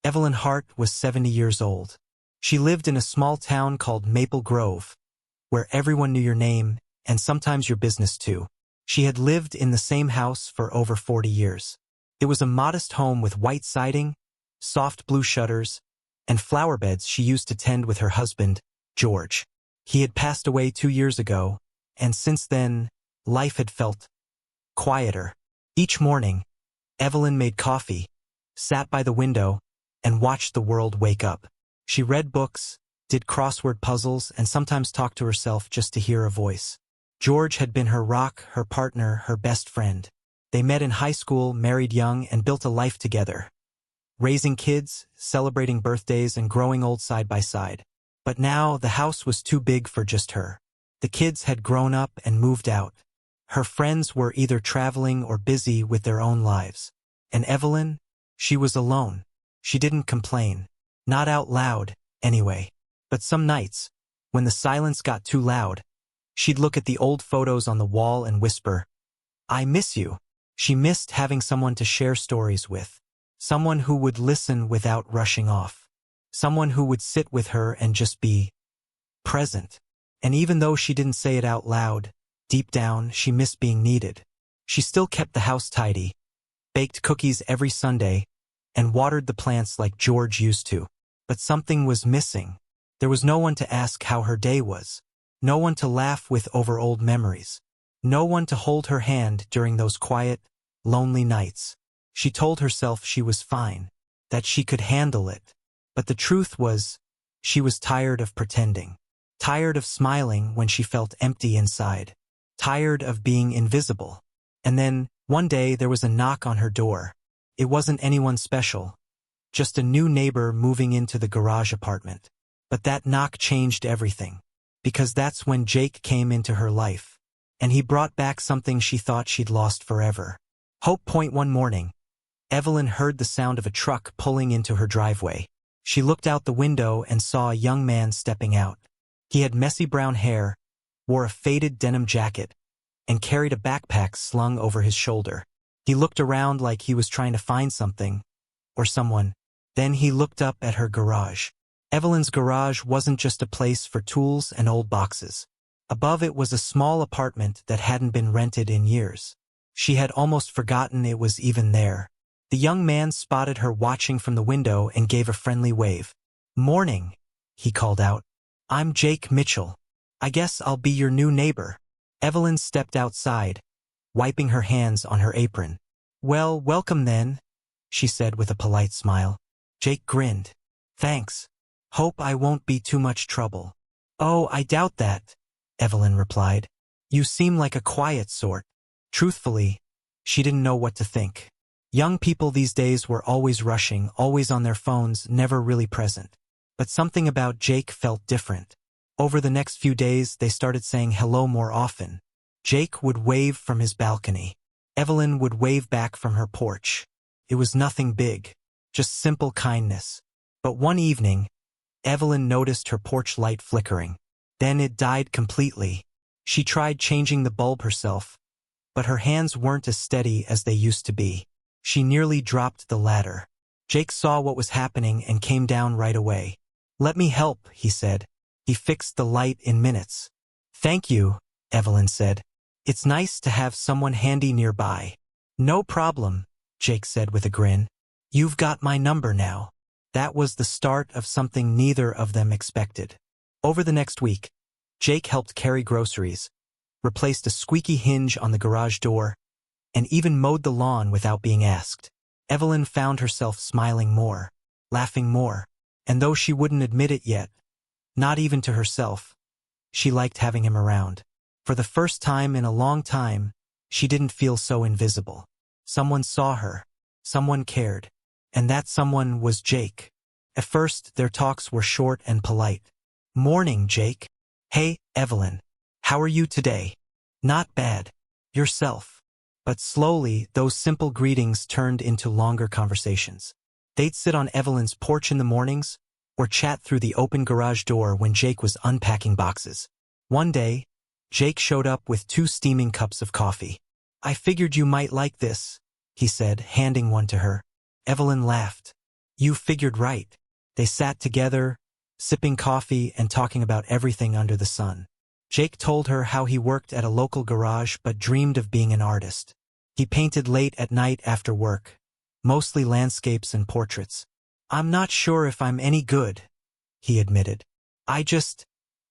Evelyn Hart was 70 years old. She lived in a small town called Maple Grove, where everyone knew your name and sometimes your business too. She had lived in the same house for over 40 years. It was a modest home with white siding, soft blue shutters, and flower beds she used to tend with her husband, George. He had passed away 2 years ago, and since then, life had felt quieter. Each morning, Evelyn made coffee, sat by the window, and watched the world wake up. She read books, did crossword puzzles, and sometimes talked to herself just to hear a voice. George had been her rock, her partner, her best friend. They met in high school, married young, and built a life together, raising kids, celebrating birthdays, and growing old side by side. But now the house was too big for just her. The kids had grown up and moved out. Her friends were either traveling or busy with their own lives. And Evelyn, she was alone. She didn't complain. Not out loud, anyway. But some nights, when the silence got too loud, she'd look at the old photos on the wall and whisper, "I miss you." She missed having someone to share stories with. Someone who would listen without rushing off. Someone who would sit with her and just be present. And even though she didn't say it out loud, deep down she missed being needed. She still kept the house tidy, baked cookies every Sunday, and watered the plants like George used to. But something was missing. There was no one to ask how her day was. No one to laugh with over old memories. No one to hold her hand during those quiet, lonely nights. She told herself she was fine, that she could handle it. But the truth was, she was tired of pretending. Tired of smiling when she felt empty inside. Tired of being invisible. And then, one day there was a knock on her door. It wasn't anyone special, just a new neighbor moving into the garage apartment. But that knock changed everything, because that's when Jake came into her life, and he brought back something she thought she'd lost forever. Hope. One morning, Evelyn heard the sound of a truck pulling into her driveway. She looked out the window and saw a young man stepping out. He had messy brown hair, wore a faded denim jacket, and carried a backpack slung over his shoulder. He looked around like he was trying to find something, or someone. Then he looked up at her garage. Evelyn's garage wasn't just a place for tools and old boxes. Above it was a small apartment that hadn't been rented in years. She had almost forgotten it was even there. The young man spotted her watching from the window and gave a friendly wave. "Morning," he called out. "I'm Jake Mitchell. I guess I'll be your new neighbor." Evelyn stepped outside, wiping her hands on her apron. "Well, welcome then," she said with a polite smile. Jake grinned. "Thanks. Hope I won't be too much trouble." "Oh, I doubt that," Evelyn replied. "You seem like a quiet sort." Truthfully, she didn't know what to think. Young people these days were always rushing, always on their phones, never really present. But something about Jake felt different. Over the next few days, they started saying hello more often. Jake would wave from his balcony. Evelyn would wave back from her porch. It was nothing big, just simple kindness. But one evening, Evelyn noticed her porch light flickering. Then it died completely. She tried changing the bulb herself, but her hands weren't as steady as they used to be. She nearly dropped the ladder. Jake saw what was happening and came down right away. "Let me help," he said. He fixed the light in minutes. "Thank you," Evelyn said. "It's nice to have someone handy nearby." "No problem," Jake said with a grin. "You've got my number now." That was the start of something neither of them expected. Over the next week, Jake helped carry groceries, replaced a squeaky hinge on the garage door, and even mowed the lawn without being asked. Evelyn found herself smiling more, laughing more, and though she wouldn't admit it yet, not even to herself, she liked having him around. For the first time in a long time, she didn't feel so invisible. Someone saw her, someone cared, and that someone was Jake. At first, their talks were short and polite. "Morning, Jake." "Hey, Evelyn. How are you today?" "Not bad. Yourself?" But slowly, those simple greetings turned into longer conversations. They'd sit on Evelyn's porch in the mornings, or chat through the open garage door when Jake was unpacking boxes. One day, Jake showed up with 2 steaming cups of coffee. "I figured you might like this," he said, handing one to her. Evelyn laughed. You figured right. They sat together, sipping coffee and talking about everything under the sun. Jake told her how he worked at a local garage but dreamed of being an artist. He painted late at night after work, mostly landscapes and portraits. "I'm not sure if I'm any good," he admitted. "I just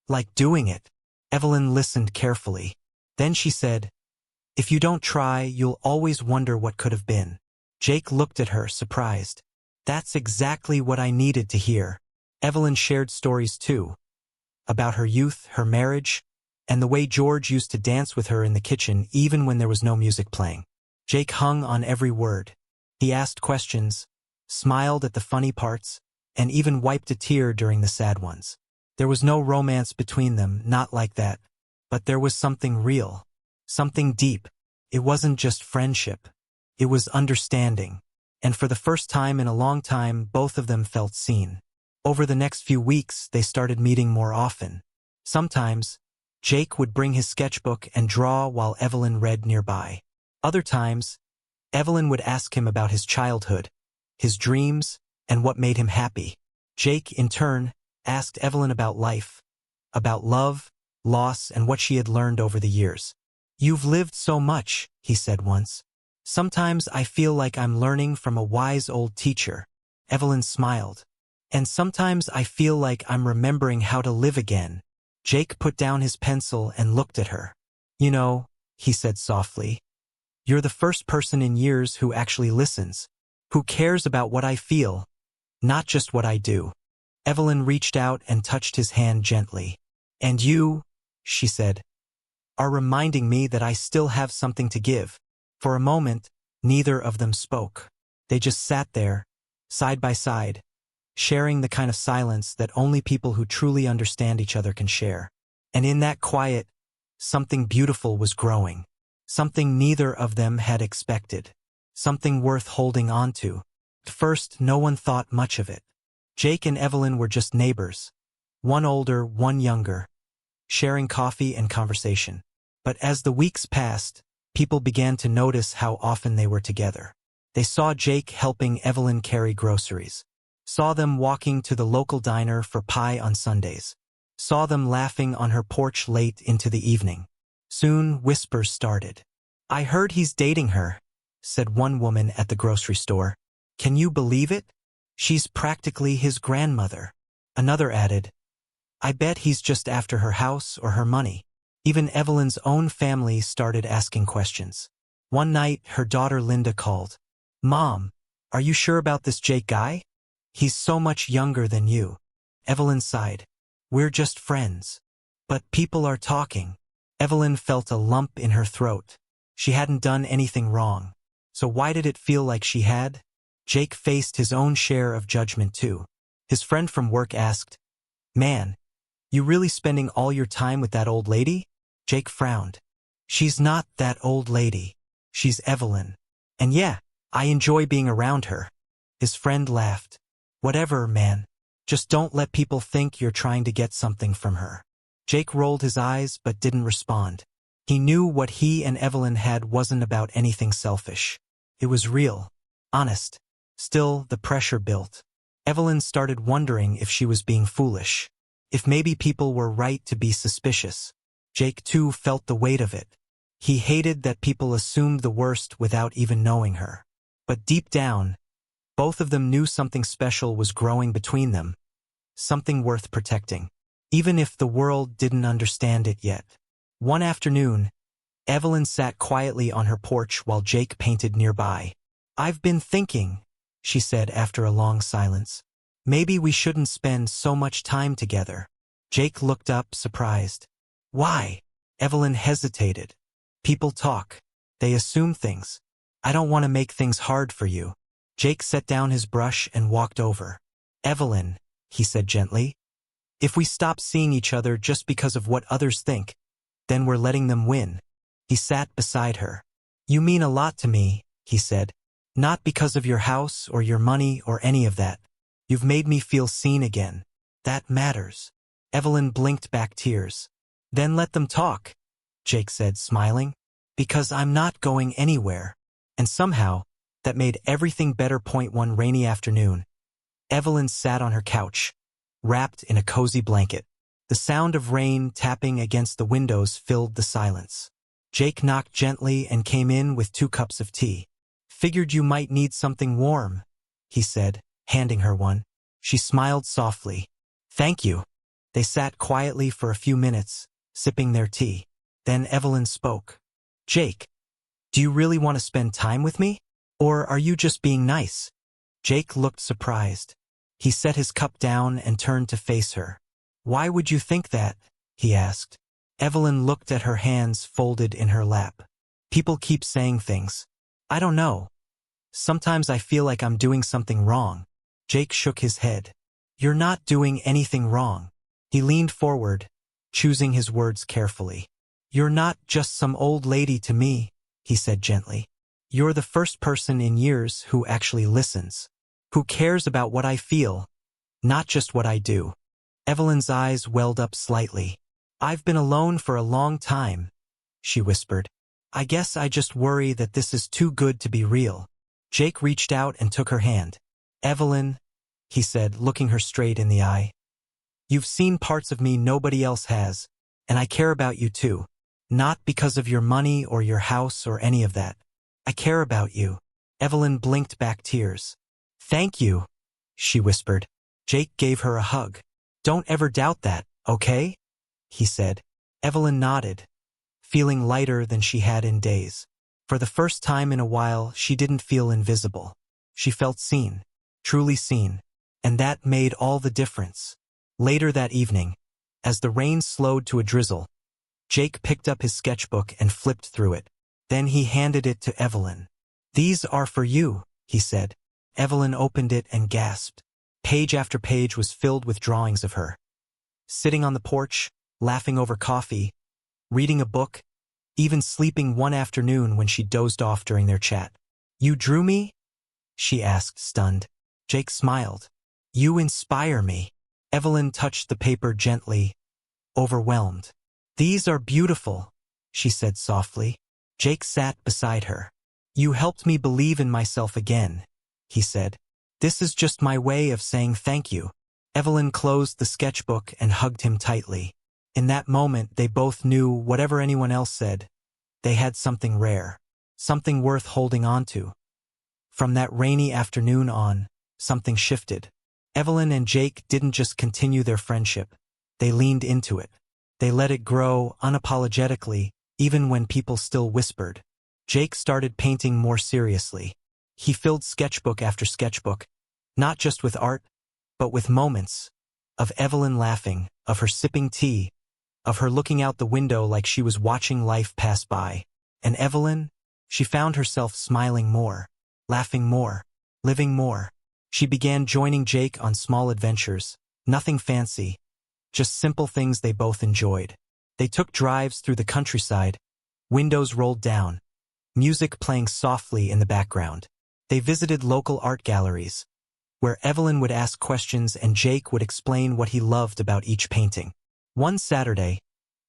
like doing it." Evelyn listened carefully. Then she said, "If you don't try, you'll always wonder what could have been." Jake looked at her, surprised. "That's exactly what I needed to hear." Evelyn shared stories too, about her youth, her marriage, and the way George used to dance with her in the kitchen even when there was no music playing. Jake hung on every word. He asked questions, smiled at the funny parts, and even wiped a tear during the sad ones. There was no romance between them, not like that. But there was something real, something deep. It wasn't just friendship. It was understanding. And for the first time in a long time, both of them felt seen. Over the next few weeks, they started meeting more often. Sometimes, Jake would bring his sketchbook and draw while Evelyn read nearby. Other times, Evelyn would ask him about his childhood, his dreams, and what made him happy. Jake, in turn, asked Evelyn about life, about love, loss, and what she had learned over the years. "You've lived so much," he said once. "Sometimes I feel like I'm learning from a wise old teacher." Evelyn smiled. "And sometimes I feel like I'm remembering how to live again." Jake put down his pencil and looked at her. "You know," he said softly, "you're the first person in years who actually listens, who cares about what I feel, not just what I do." Evelyn reached out and touched his hand gently. "And you," she said, "are reminding me that I still have something to give." For a moment, neither of them spoke. They just sat there, side by side, sharing the kind of silence that only people who truly understand each other can share. And in that quiet, something beautiful was growing. Something neither of them had expected. Something worth holding on to. At first, no one thought much of it. Jake and Evelyn were just neighbors, one older, one younger, sharing coffee and conversation. But as the weeks passed, people began to notice how often they were together. They saw Jake helping Evelyn carry groceries, saw them walking to the local diner for pie on Sundays, saw them laughing on her porch late into the evening. Soon, whispers started. "I heard he's dating her," said one woman at the grocery store. "Can you believe it? She's practically his grandmother." Another added, "I bet he's just after her house or her money." Even Evelyn's own family started asking questions. One night, her daughter Linda called. "Mom, are you sure about this Jake guy? He's so much younger than you." Evelyn sighed. "We're just friends." "But people are talking." Evelyn felt a lump in her throat. She hadn't done anything wrong. So why did it feel like she had? Jake faced his own share of judgment too. His friend from work asked, "Man, you really spending all your time with that old lady?" Jake frowned. "She's not that old lady. She's Evelyn. And yeah, I enjoy being around her." His friend laughed. "Whatever, man. Just don't let people think you're trying to get something from her." Jake rolled his eyes but didn't respond. He knew what he and Evelyn had wasn't about anything selfish. It was real, honest. Still, the pressure built. Evelyn started wondering if she was being foolish, if maybe people were right to be suspicious. Jake too felt the weight of it. He hated that people assumed the worst without even knowing her. But deep down, both of them knew something special was growing between them, something worth protecting, even if the world didn't understand it yet. One afternoon, Evelyn sat quietly on her porch while Jake painted nearby. "I've been thinking," she said after a long silence, "maybe we shouldn't spend so much time together." Jake looked up, surprised. "Why?" Evelyn hesitated. "People talk. They assume things. I don't want to make things hard for you." Jake set down his brush and walked over. "Evelyn," he said gently, "if we stop seeing each other just because of what others think, then we're letting them win." He sat beside her. "You mean a lot to me," he said. "Not because of your house or your money or any of that. You've made me feel seen again. That matters." Evelyn blinked back tears. "Then let them talk," Jake said, smiling. "Because I'm not going anywhere." And somehow, that made everything better. One rainy afternoon, Evelyn sat on her couch, wrapped in a cozy blanket. The sound of rain tapping against the windows filled the silence. Jake knocked gently and came in with 2 cups of tea. "Figured you might need something warm," he said, handing her one. She smiled softly. "Thank you." They sat quietly for a few minutes, sipping their tea. Then Evelyn spoke. "Jake, do you really want to spend time with me? Or are you just being nice?" Jake looked surprised. He set his cup down and turned to face her. "Why would you think that?" he asked. Evelyn looked at her hands folded in her lap. "People keep saying things. I don't know. Sometimes I feel like I'm doing something wrong." Jake shook his head. "You're not doing anything wrong." He leaned forward, choosing his words carefully. "You're not just some old lady to me," he said gently. "You're the first person in years who actually listens, who cares about what I feel, not just what I do." Evelyn's eyes welled up slightly. "I've been alone for a long time," she whispered. "I guess I just worry that this is too good to be real." Jake reached out and took her hand. "Evelyn," he said, looking her straight in the eye, "you've seen parts of me nobody else has, and I care about you too. Not because of your money or your house or any of that. I care about you." Evelyn blinked back tears. "Thank you," she whispered. Jake gave her a hug. "Don't ever doubt that, okay?" he said. Evelyn nodded, feeling lighter than she had in days. For the first time in a while, she didn't feel invisible. She felt seen, truly seen, and that made all the difference. Later that evening, as the rain slowed to a drizzle, Jake picked up his sketchbook and flipped through it. Then he handed it to Evelyn. "These are for you," he said. Evelyn opened it and gasped. Page after page was filled with drawings of her, sitting on the porch, laughing over coffee, reading a book, even sleeping one afternoon when she dozed off during their chat. "You drew me?" she asked, stunned. Jake smiled. "You inspire me." Evelyn touched the paper gently, overwhelmed. "These are beautiful," she said softly. Jake sat beside her. "You helped me believe in myself again," he said. "This is just my way of saying thank you." Evelyn closed the sketchbook and hugged him tightly. In that moment, they both knew, whatever anyone else said, they had something rare, something worth holding on to. From that rainy afternoon on, something shifted. Evelyn and Jake didn't just continue their friendship. They leaned into it. They let it grow unapologetically, even when people still whispered. Jake started painting more seriously. He filled sketchbook after sketchbook, not just with art, but with moments of Evelyn laughing, of her sipping tea, of her looking out the window like she was watching life pass by. And Evelyn, she found herself smiling more, laughing more, living more. She began joining Jake on small adventures, nothing fancy, just simple things they both enjoyed. They took drives through the countryside, windows rolled down, music playing softly in the background. They visited local art galleries, where Evelyn would ask questions and Jake would explain what he loved about each painting. One Saturday,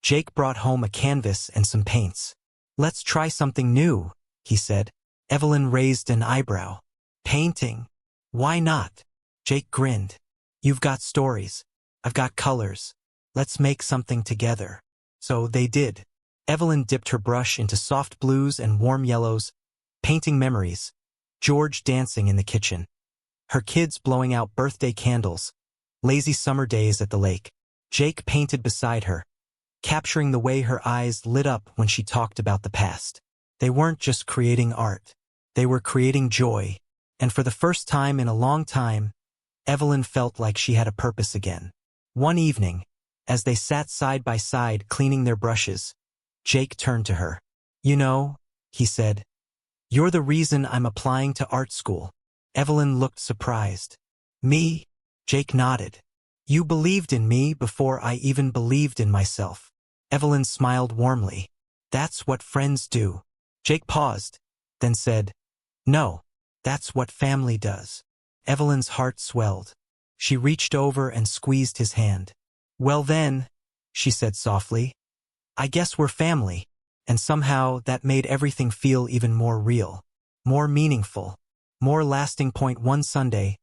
Jake brought home a canvas and some paints. "Let's try something new," he said. Evelyn raised an eyebrow. "Painting? Why not?" Jake grinned. "You've got stories. I've got colors. Let's make something together." So they did. Evelyn dipped her brush into soft blues and warm yellows, painting memories. George dancing in the kitchen, her kids blowing out birthday candles, lazy summer days at the lake. Jake painted beside her, capturing the way her eyes lit up when she talked about the past. They weren't just creating art. They were creating joy. And for the first time in a long time, Evelyn felt like she had a purpose again. One evening, as they sat side by side cleaning their brushes, Jake turned to her. "You know," he said, "you're the reason I'm applying to art school." Evelyn looked surprised. "Me?" Jake nodded. "You believed in me before I even believed in myself." Evelyn smiled warmly. "That's what friends do." Jake paused, then said, "No, that's what family does." Evelyn's heart swelled. She reached over and squeezed his hand. "Well then," she said softly, "I guess we're family." And somehow that made everything feel even more real, more meaningful, more lasting. One Sunday,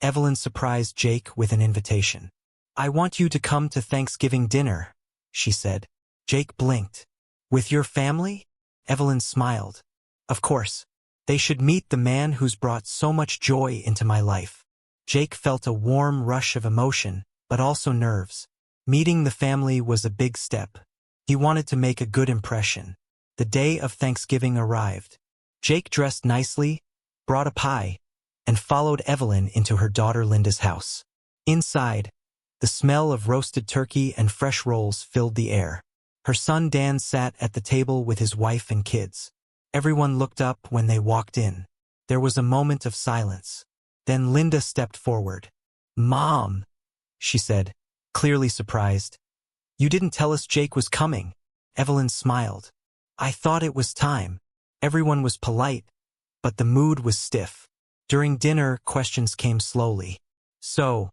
Evelyn surprised Jake with an invitation. "I want you to come to Thanksgiving dinner," she said. Jake blinked. "With your family?" Evelyn smiled. "Of course. They should meet the man who's brought so much joy into my life." Jake felt a warm rush of emotion, but also nerves. Meeting the family was a big step. He wanted to make a good impression. The day of Thanksgiving arrived. Jake dressed nicely, brought a pie, and followed Evelyn into her daughter Linda's house. Inside, the smell of roasted turkey and fresh rolls filled the air. Her son Dan sat at the table with his wife and kids. Everyone looked up when they walked in. There was a moment of silence. Then Linda stepped forward. "Mom," she said, clearly surprised. "You didn't tell us Jake was coming." Evelyn smiled. "I thought it was time." Everyone was polite, but the mood was stiff. During dinner, questions came slowly. "So,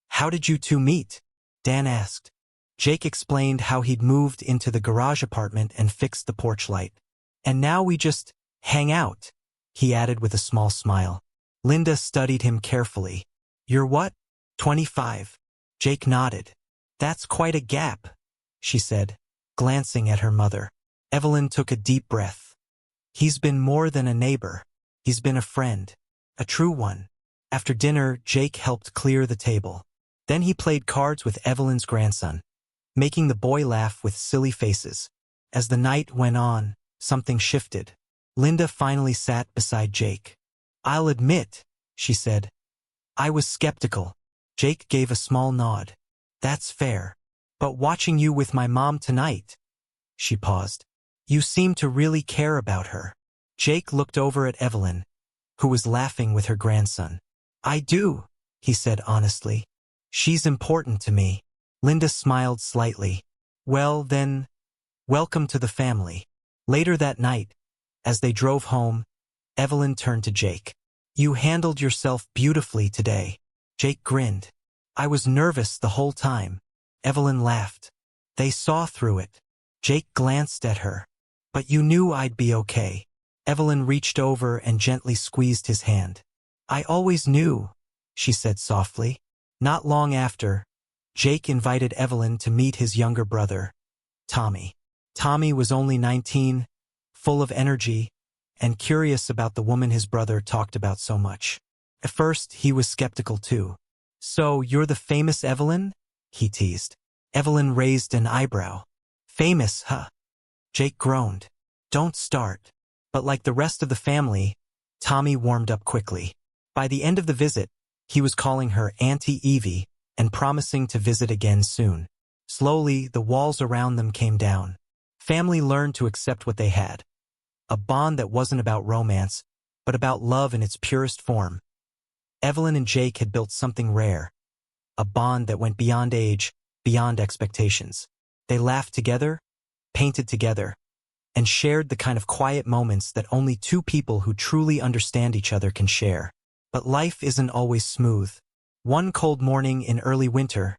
how did you two meet?" Dan asked. Jake explained how he'd moved into the garage apartment and fixed the porch light. "And now we just hang out," he added with a small smile. Linda studied him carefully. "You're what? 25. Jake nodded. "That's quite a gap," she said, glancing at her mother. Evelyn took a deep breath. "He's been more than a neighbor. He's been a friend. A true one." After dinner, Jake helped clear the table. Then he played cards with Evelyn's grandson, making the boy laugh with silly faces. As the night went on, something shifted. Linda finally sat beside Jake. "I'll admit," she said, "I was skeptical." Jake gave a small nod. "That's fair. But watching you with my mom tonight," she paused, "you seem to really care about her." Jake looked over at Evelyn, who was laughing with her grandson. "I do," he said honestly. "She's important to me." Linda smiled slightly. "Well, then, welcome to the family." Later that night, as they drove home, Evelyn turned to Jake. "You handled yourself beautifully today." Jake grinned. "I was nervous the whole time." Evelyn laughed. They saw through it. Jake glanced at her. "But you knew I'd be okay." Evelyn reached over and gently squeezed his hand. "I always knew," she said softly. Not long after, Jake invited Evelyn to meet his younger brother, Tommy. Tommy was only 19, full of energy, and curious about the woman his brother talked about so much. At first, he was skeptical too. "So, you're the famous Evelyn?" he teased. Evelyn raised an eyebrow. "Famous, huh?" Jake groaned. "Don't start." But like the rest of the family, Tommy warmed up quickly. By the end of the visit, he was calling her Auntie Evie and promising to visit again soon. Slowly, the walls around them came down. Family learned to accept what they had. A bond that wasn't about romance, but about love in its purest form. Evelyn and Jake had built something rare. A bond that went beyond age, beyond expectations. They laughed together, painted together, and shared the kind of quiet moments that only two people who truly understand each other can share. But life isn't always smooth. One cold morning in early winter,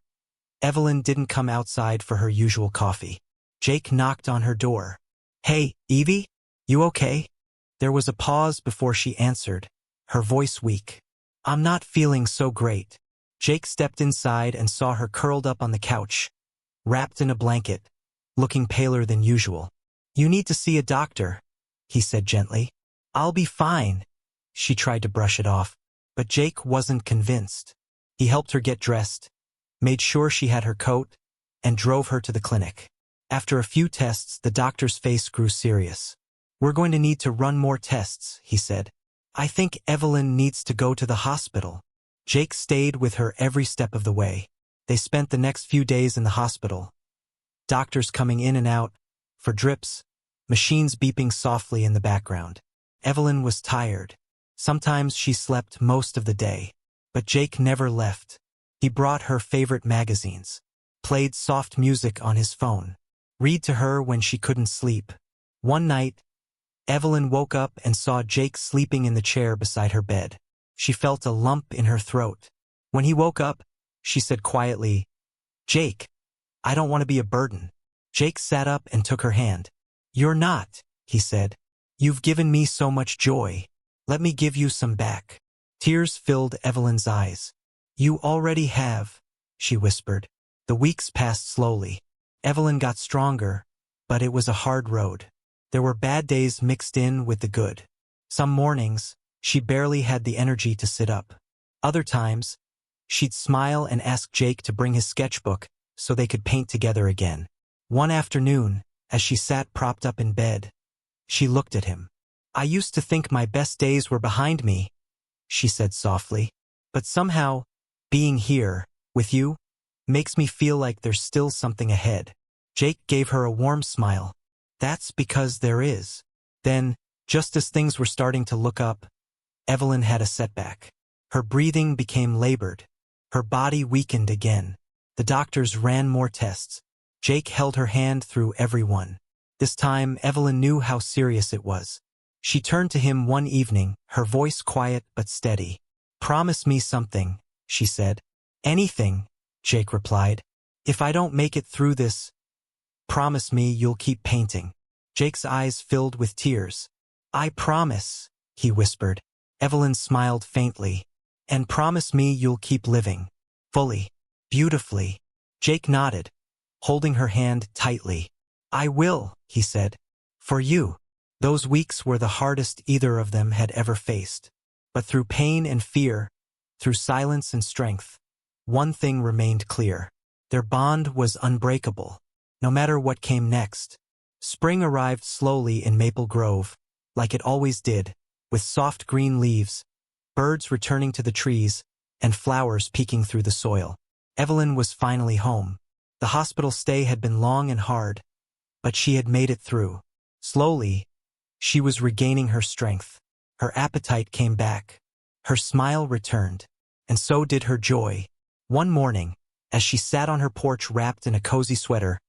Evelyn didn't come outside for her usual coffee. Jake knocked on her door. "Hey, Evie? You okay?" There was a pause before she answered, her voice weak. "I'm not feeling so great." Jake stepped inside and saw her curled up on the couch, wrapped in a blanket, looking paler than usual. "You need to see a doctor," he said gently. "I'll be fine." She tried to brush it off, but Jake wasn't convinced. He helped her get dressed, made sure she had her coat, and drove her to the clinic. After a few tests, the doctor's face grew serious. "We're going to need to run more tests," he said. "I think Evelyn needs to go to the hospital." Jake stayed with her every step of the way. They spent the next few days in the hospital. Doctors coming in and out, for drips, machines beeping softly in the background. Evelyn was tired. Sometimes she slept most of the day. But Jake never left. He brought her favorite magazines, played soft music on his phone, read to her when she couldn't sleep. One night, Evelyn woke up and saw Jake sleeping in the chair beside her bed. She felt a lump in her throat. When he woke up, she said quietly, "Jake, I don't want to be a burden." Jake sat up and took her hand. "You're not," he said. "You've given me so much joy. Let me give you some back." Tears filled Evelyn's eyes. "You already have," she whispered. The weeks passed slowly. Evelyn got stronger, but it was a hard road. There were bad days mixed in with the good. Some mornings, she barely had the energy to sit up. Other times, she'd smile and ask Jake to bring his sketchbook so they could paint together again. One afternoon, as she sat propped up in bed, she looked at him. "I used to think my best days were behind me," she said softly. "But somehow, being here, with you, makes me feel like there's still something ahead." Jake gave her a warm smile. "That's because there is." Then, just as things were starting to look up, Evelyn had a setback. Her breathing became labored. Her body weakened again. The doctors ran more tests. Jake held her hand through every one. This time, Evelyn knew how serious it was. She turned to him one evening, her voice quiet but steady. "Promise me something," she said. "Anything," Jake replied. "If I don't make it through this, promise me you'll keep painting." Jake's eyes filled with tears. "I promise," he whispered. Evelyn smiled faintly. "And promise me you'll keep living. Fully. Beautifully." Jake nodded, holding her hand tightly. "I will," he said. "For you." Those weeks were the hardest either of them had ever faced. But through pain and fear, through silence and strength, one thing remained clear. Their bond was unbreakable, no matter what came next. Spring arrived slowly in Maple Grove, like it always did, with soft green leaves, birds returning to the trees, and flowers peeking through the soil. Evelyn was finally home. The hospital stay had been long and hard, but she had made it through. Slowly, she was regaining her strength. Her appetite came back. Her smile returned, and so did her joy. One morning, as she sat on her porch wrapped in a cozy sweater,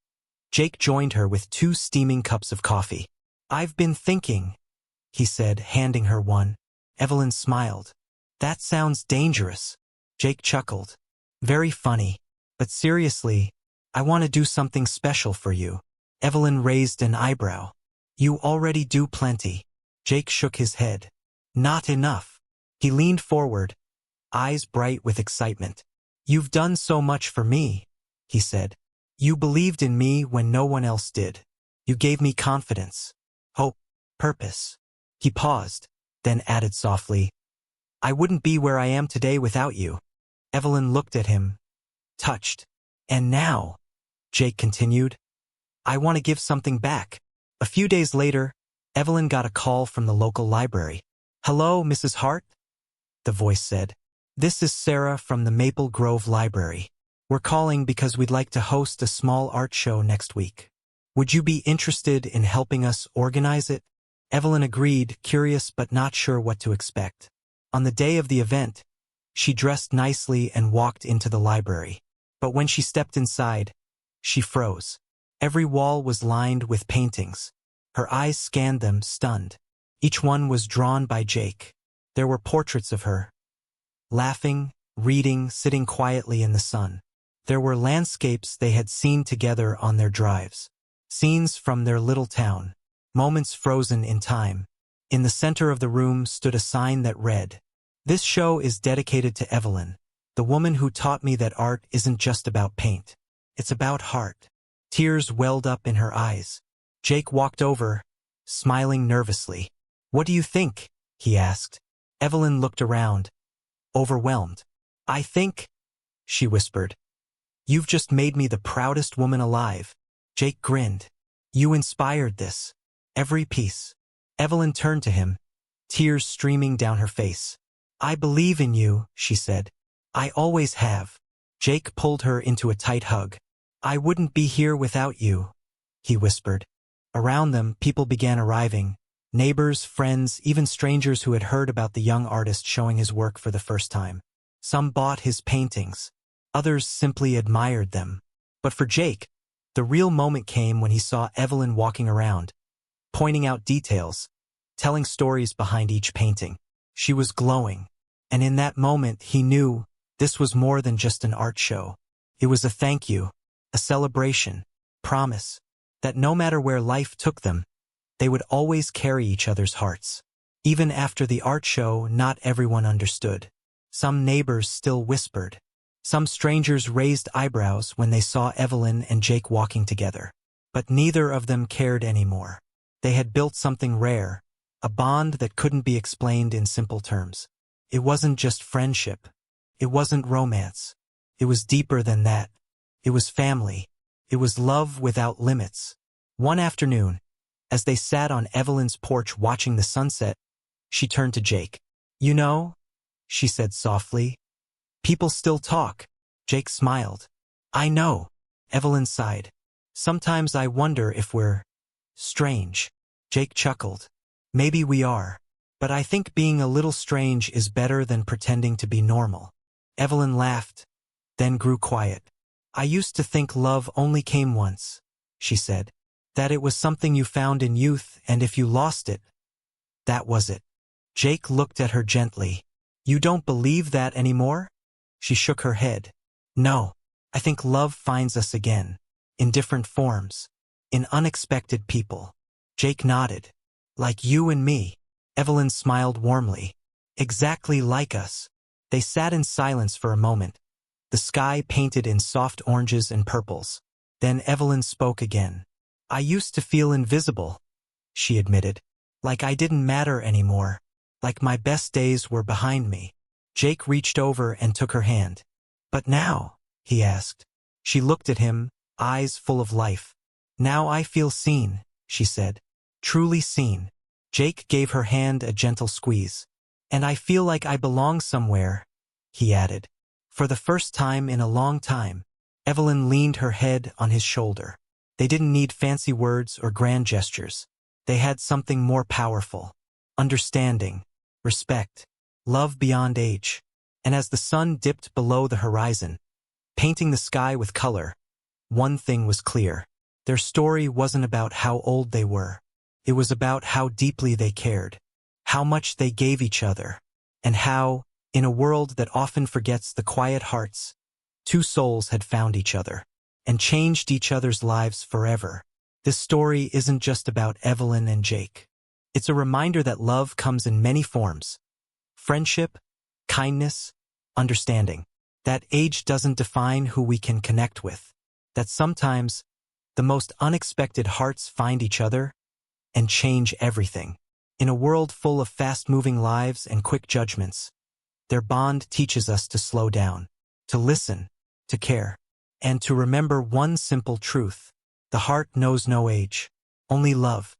Jake joined her with 2 steaming cups of coffee. "I've been thinking," he said, handing her one. Evelyn smiled. "That sounds dangerous." Jake chuckled. "Very funny. But seriously, I want to do something special for you." Evelyn raised an eyebrow. "You already do plenty." Jake shook his head. "Not enough." He leaned forward, eyes bright with excitement. "You've done so much for me," he said. "You believed in me when no one else did. You gave me confidence, hope, purpose." He paused, then added softly, "I wouldn't be where I am today without you." Evelyn looked at him, touched. "And now," Jake continued, "I want to give something back." A few days later, Evelyn got a call from the local library. "Hello, Mrs. Hart?" the voice said. "This is Sarah from the Maple Grove Library. We're calling because we'd like to host a small art show next week. Would you be interested in helping us organize it?" Evelyn agreed, curious but not sure what to expect. On the day of the event, she dressed nicely and walked into the library. But when she stepped inside, she froze. Every wall was lined with paintings. Her eyes scanned them, stunned. Each one was drawn by Jake. There were portraits of her, laughing, reading, sitting quietly in the sun. There were landscapes they had seen together on their drives. Scenes from their little town. Moments frozen in time. In the center of the room stood a sign that read, "This show is dedicated to Evelyn, the woman who taught me that art isn't just about paint. It's about heart." Tears welled up in her eyes. Jake walked over, smiling nervously. "What do you think?" he asked. Evelyn looked around, overwhelmed. "I think," she whispered, "you've just made me the proudest woman alive." Jake grinned. "You inspired this. Every piece." Evelyn turned to him, tears streaming down her face. "I believe in you," she said. "I always have." Jake pulled her into a tight hug. "I wouldn't be here without you," he whispered. Around them, people began arriving. Neighbors, friends, even strangers who had heard about the young artist showing his work for the first time. Some bought his paintings. Others simply admired them. But for Jake, the real moment came when he saw Evelyn walking around, pointing out details, telling stories behind each painting. She was glowing. And in that moment, he knew this was more than just an art show. It was a thank you, a celebration, promise, that no matter where life took them, they would always carry each other's hearts. Even after the art show, not everyone understood. Some neighbors still whispered. Some strangers raised eyebrows when they saw Evelyn and Jake walking together. But neither of them cared anymore. They had built something rare, a bond that couldn't be explained in simple terms. It wasn't just friendship. It wasn't romance. It was deeper than that. It was family. It was love without limits. One afternoon, as they sat on Evelyn's porch watching the sunset, she turned to Jake. "You know," she said softly, "people still talk." Jake smiled. "I know," Evelyn sighed. "Sometimes I wonder if we're strange." Jake chuckled. "Maybe we are. But I think being a little strange is better than pretending to be normal." Evelyn laughed, then grew quiet. "I used to think love only came once," she said. "That it was something you found in youth, and if you lost it, that was it." Jake looked at her gently. "You don't believe that anymore?" She shook her head. "No. I think love finds us again. In different forms. In unexpected people." Jake nodded. "Like you and me." Evelyn smiled warmly. "Exactly like us." They sat in silence for a moment, the sky painted in soft oranges and purples. Then Evelyn spoke again. "I used to feel invisible," she admitted. "Like I didn't matter anymore. Like my best days were behind me." Jake reached over and took her hand. "But now?" he asked. She looked at him, eyes full of life. "Now I feel seen," she said. "Truly seen." Jake gave her hand a gentle squeeze. "And I feel like I belong somewhere," he added. For the first time in a long time, Evelyn leaned her head on his shoulder. They didn't need fancy words or grand gestures. They had something more powerful. Understanding, respect, love beyond age. And as the sun dipped below the horizon, painting the sky with color, one thing was clear. Their story wasn't about how old they were. It was about how deeply they cared, how much they gave each other, and how, in a world that often forgets the quiet hearts, two souls had found each other and changed each other's lives forever. This story isn't just about Evelyn and Jake. It's a reminder that love comes in many forms. Friendship, kindness, understanding. That age doesn't define who we can connect with. That sometimes, the most unexpected hearts find each other and change everything. In a world full of fast-moving lives and quick judgments, their bond teaches us to slow down, to listen, to care, and to remember one simple truth. The heart knows no age, only love.